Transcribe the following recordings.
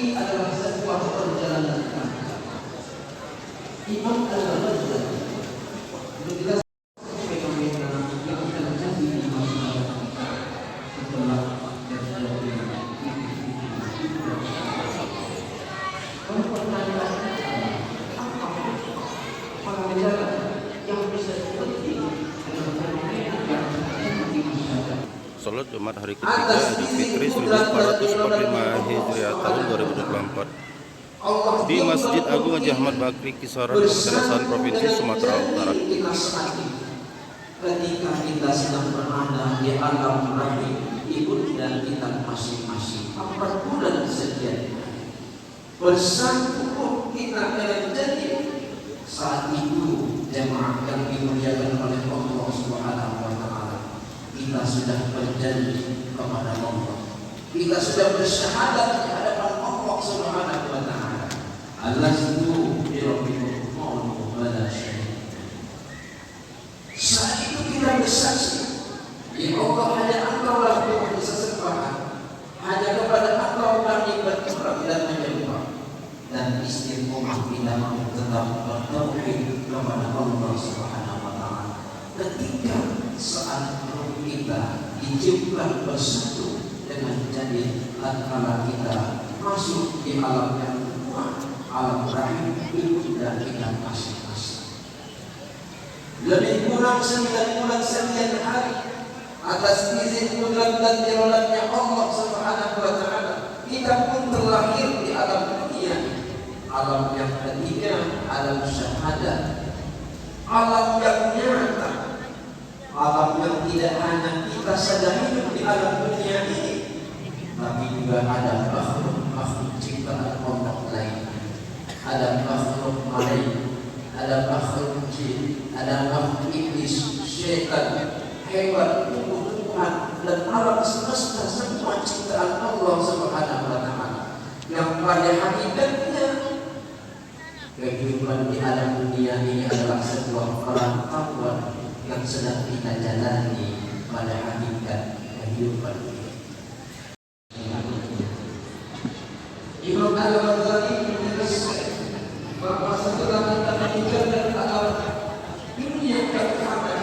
ini adalah sebuah perjalanan panjang. Iman adalah perjalanan. Begitu fenomena yang akan terjadi di masyarakat kita setelah terjadi pertanyaan apa pengajaran yang bisa seperti dengan fenomena yang terjadi di masyarakat. Salat Jumat hari ketiga Idul Fitri 1445 Hijriah tahun 2024 di Masjid Agung Haji Ahmad Bakri Kisaran, Kabupaten Asahan, Provinsi Sumatera Utara. Ketika kita sedang berada di alam rahim ibu dan kita masing-masing 4 bulan sekian bersatu kita akan jadi saat itu jemaah yang dimuliakan oleh Allah Subhanahu wa Ta'ala. Kita sudah berjanji kepada Allah, kita sudah bersyahadat di hadapan Allah Subhanahu wa Ta'ala. Alastu birabbikum qalu bala syahid. Saat itu kita bersaksi, ya Allah, hanya Engkau lah yang bisa sembahan, hanya kepada Engkau kami berharap dan menyembah, dan istiqomah kita tetap bertauhid kepada Allah Subhanahu wa Ta'ala. Ketika saat kita diciptakan bersatu dengan jadi tatkala kita masuk di alam yang kedua, alam rahim ibu dan kita masing-masing. Lebih kurang 9 bulan 9 hari atas izin kudrat dan iradahnya Allah Subhanahu wa Ta'ala, kita pun terlahir di alam dunia, alam yang ketiga, alam syahadat, alam yang nyata, alam yang tidak hanya kita sedang hidup di alam dunia ini, tapi juga ada makhluk ciptaan Allah lain. Ada makhluk malaika, ada makhluk jin, ada makhluk iblis, syaitan, hewan, tumbuh-tumbuhan, dan alam semesta, semua ciptaan Allah Subhanahu wa Ta'ala, yang pada hakikatnya kehidupan di alam dunia ini adalah sebuah perantauan yang sedang kita jalani pada hakikat kehidupan ini. Imam Al-Ghazali menuliskan bahwa setelah kita meninggalkan alam dunia yang fana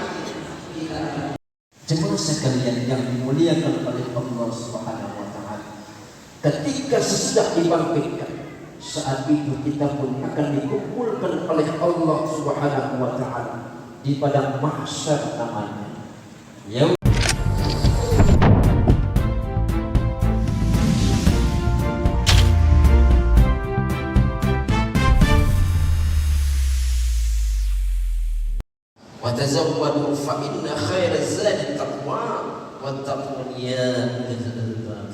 kita akan. Jemaah sekalian yang dimuliakan oleh Allah Subhanahu wa Ta'ala, ketika sesudah dibangkitkan, saat itu kita pun akan dikumpulkan oleh Allah Subhanahu wa Ta'ala di padang mahsyar namanya. وتزودوا فإن خير الزاد التقوى واتقون يا أولي الألباب.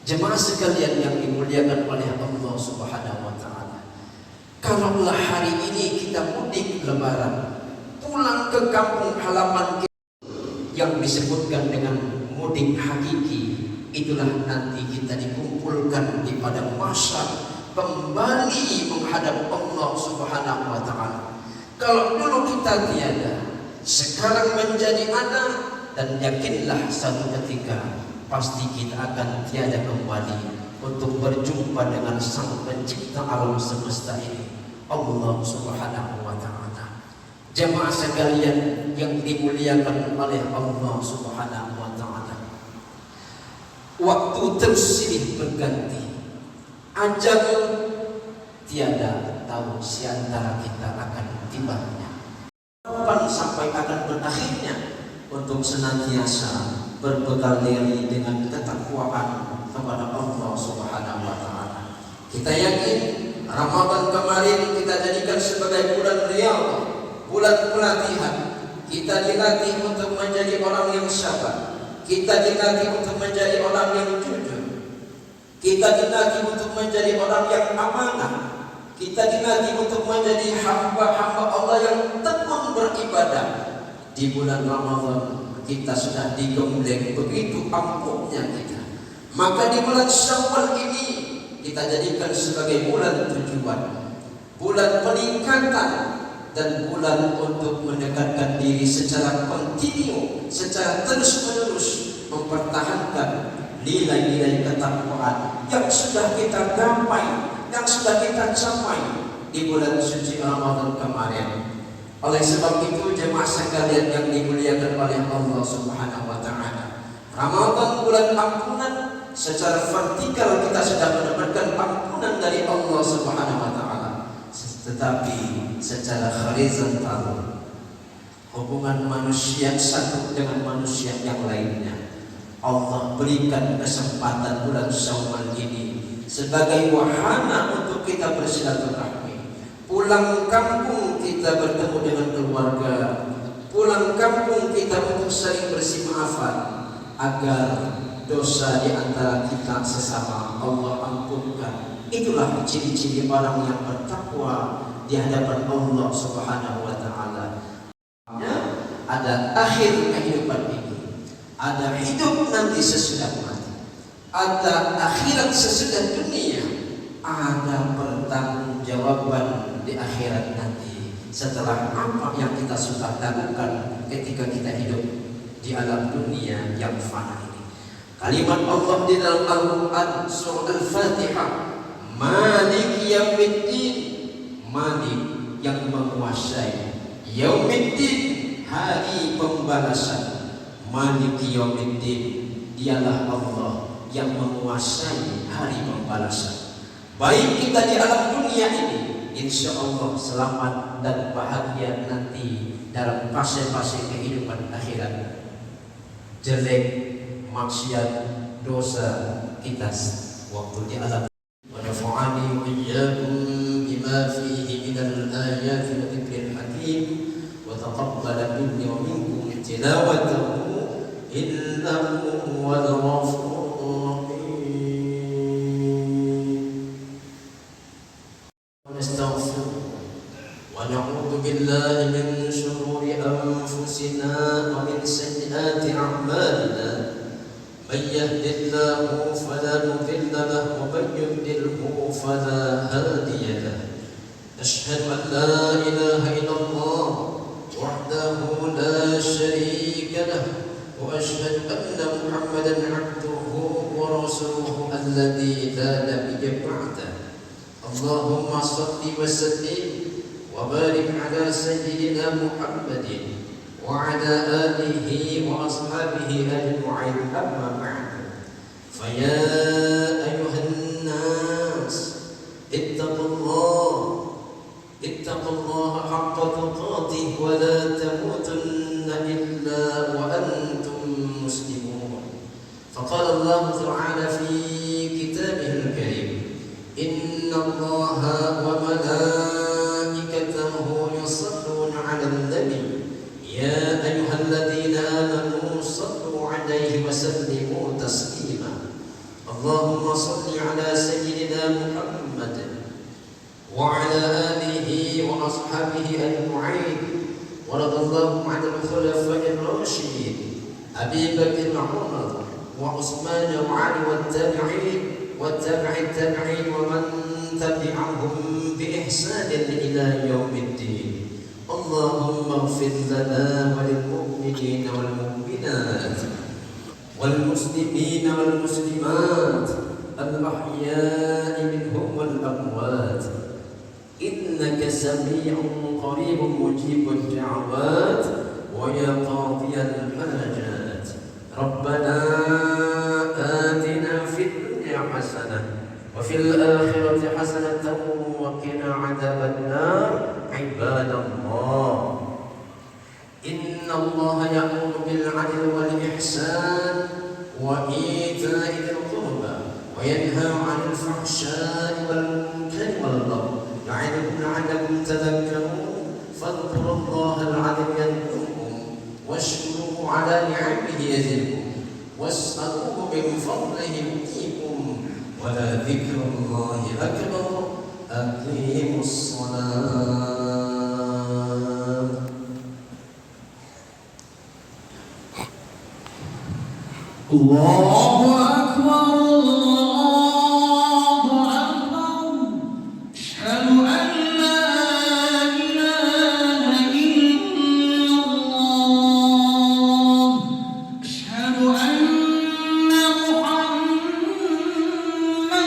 Jemaah sekalian yang dimuliakan oleh Allah Subhanahu wa Ta'ala, kalaulah hari ini kita mudik lebaran, pulang ke kampung halaman kita yang disebutkan dengan mudik hakiki, itulah nanti kita dikumpulkan di padang mahsyar kembali menghadap Allah Subhanahu wa Ta'ala. Kalau dulu kita tiada, sekarang menjadi ada, dan yakinlah satu ketika pasti kita akan tiada kembali untuk berjumpa dengan Sang Pencipta alam semesta ini, Allah Subhanahu wa Ta'ala. Jemaah sekalian yang dimuliakan oleh Allah Subhanahu wa Ta'ala, waktu terus silih berganti, ajal tiada tahu siantara kita akan tibanya, kapan sampai akan berakhirnya, untuk senantiasa berbekal diri dengan ketakwaan kepada Allah Subhanahu wa Ta'ala. Kita yakin Ramadan kemarin kita jadikan sebagai bulan riyadhah, bulan pelatihan. Kita dilatih untuk menjadi orang yang sabar, kita dilatih untuk menjadi orang yang jujur, kita dilatih untuk menjadi orang yang amanah, kita dilatih untuk menjadi hamba-hamba Allah yang tekun beribadah. Di bulan Ramadan kita sudah digembleng begitu ampuhnya kita, maka di bulan Syawal ini kita jadikan sebagai bulan tujuan, bulan peningkatan, dan bulan untuk mendekatkan diri secara kontinu, secara terus-menerus mempertahankan nilai-nilai ketakwaan yang sudah kita gapai, yang sudah kita capai di bulan suci Ramadan kemarin. Oleh sebab itu jemaah sekalian yang dimuliakan oleh Allah Subhanahu wa taala, Ramadan bulan ampunan. Secara vertikal kita sudah mendapatkan ampunan dari Allah Subhanahu wa taala. Tetapi secara horizontal, hubungan manusia satu dengan manusia yang lainnya, Allah berikan kesempatan bulan Syawal ini sebagai wahana untuk kita bersilaturahmi. Pulang kampung kita bertemu dengan keluarga, pulang kampung kita untuk saling bersih maafan, agar dosa di antara kita sesama Allah ampunkan. Itulah ciri-ciri orang yang bertakwa di hadapan Allah Subhanahu wa taala. Ada akhir kehidupan ini, ada hidup nanti sesudah mati, ada akhirat sesudah dunia, ada pertanggungjawaban di akhirat nanti setelah apa yang kita sudah lakukan ketika kita hidup di alam dunia yang fana ini. Kalimat Allah di dalam Al-Quran surah Al-Fatihah, Maliki Yaumiddin, Malik yang menguasai, Yaumiddin hari pembalasan. Maliki Yaumiddin, dialah Allah yang menguasai hari pembalasan. Baik kita di alam dunia ini, insya Allah selamat dan bahagia nanti dalam fase-fase kehidupan akhirat. Jelek, maksiat, dosa kita waktu di alam. Wa nafa'ani wa iyyakum bima fihi minal ayati wa dzikril hakim wa taqabbal minni wa minkum tilawatahu innahu huwal ghafurur rahim. Wa nastaghfiruh wa na'udzu billahi min shururi anfusina wa min sayyiati a'malina. من يهد الله فلا مضل له ومن يضلله فلا هادي له. أشهد أن لا إله إلا الله وحده لا شريك له وأشهد أن محمدا عبده ورسوله الذي لا نبي بعده. اللهم صل وسلم وبارك على سيدنا محمد وعلى آله وأصحابه أجمعين. أما بعد، فيا أيها الناس اتقوا الله حق تقاته ولا تموتن إلا وأنتم مسلمون. فقال الله تعالى في كتابه الكريم: إن الله وملائكته يصلون على النبي يا أيها الذين آمنوا صلوا عليه وسلموا تسليما. اللهم صل على سيدنا محمد وعلى آله وأصحابه أجمعين. ورضي الله عن الخلفاء الراشدين أبي بكر وعمر وعثمان وعلي والتابع التابعين ومن تبعهم بإحسان إلى يوم الدين. اللهم اغفر لنا وللمؤمنين والمؤمنات والمسلمين والمسلمات الأحياء منهم والأموات إنك سميع قريب مجيب الدعوات ويا قاضي الحاجات. ربنا آتنا في الدنيا حسنة وفي الآخرة حسنة وقنا عذاب النار. عباد الله، إن الله يأمر بالعدل والإحسان وإيتاء ذي القربى وينهى عن الفحشاء والمنكر والبغي يعظكم لعلكم تذكرون. فاذكروا الله العظيم يذكركم واشكروه على نعمه يزدكم واسألوه من فضله يؤتيكم ولذكر الله أكبر. أقيموا الصلاة. الله أكبر الله أكبر. أشهد أن لا إله إلا الله. أشهد أن محمدا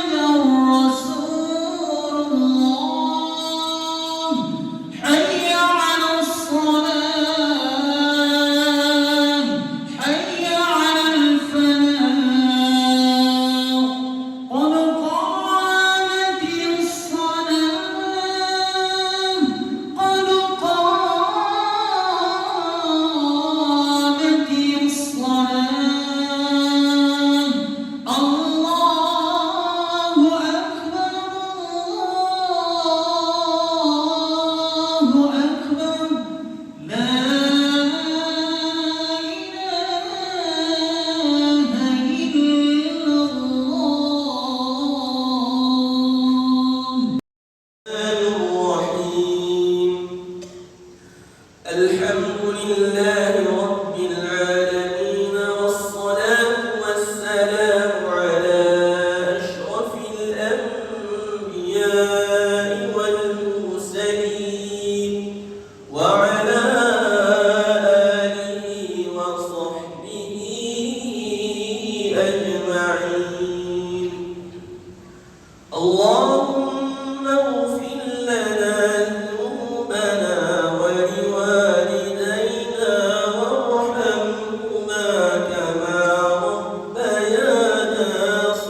اللهم اغفر لنا ذنوبنا ولوالدينا وارحمهما كما ربيانا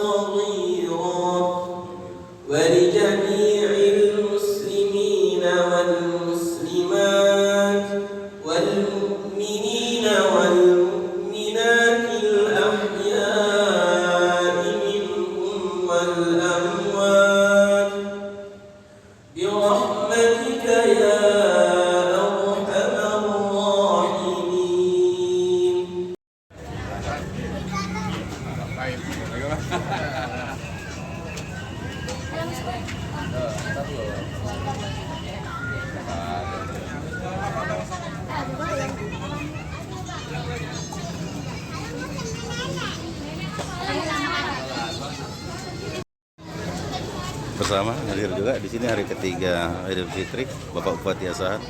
صغيرا ولجميع المسلمين والمسلمات والمؤمنين والمؤمنات الأحياء منهم والأموات برحمتك يا أرحم الراحمين. Bersama hadir juga di sini hari ketiga Idul Fitri Bapak Bupati Asahan